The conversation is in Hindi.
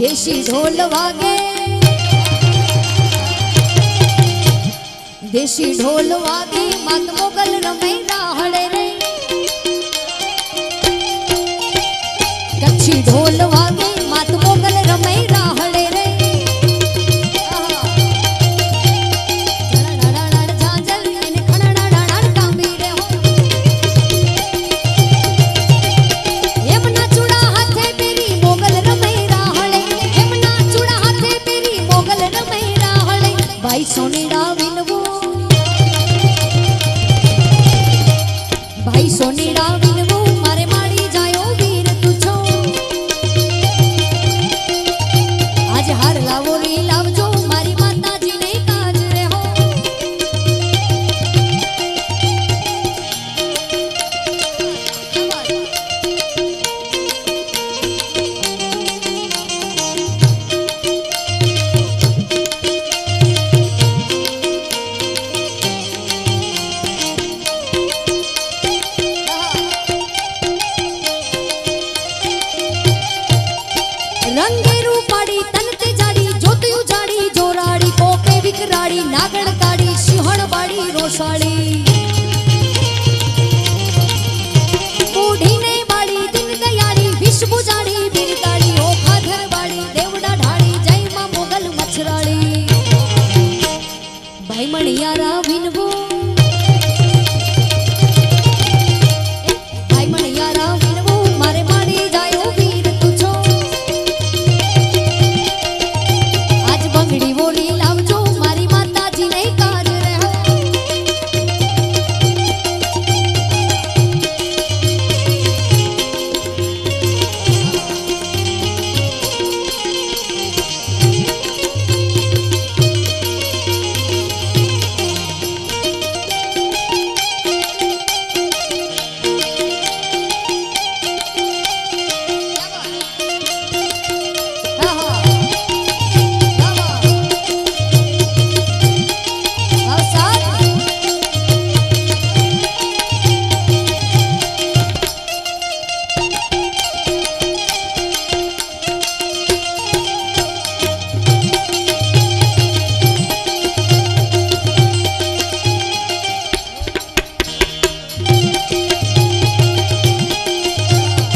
देशी ढोल वागे, देशी ढोल वागे, मत मोगल रमे राहड़े रे। कच्छी ढोल वागे, मत मोगल रमे राहड़े रे। भाई सोनीड़ा विनवो, भाई सोनीड़ा विनवो, मारे मारी जायो वीर तुझो। आज हार लावो रे लावजो, मारी माता जी ने काज रे हो। रंगेरू पाड़ी तनते जाड़ी, जोतियू जाड़ी जोराड़ी, कोके विकराड़ी, नागण काड़ी, सिंहण बाड़ी रोसाड़ी।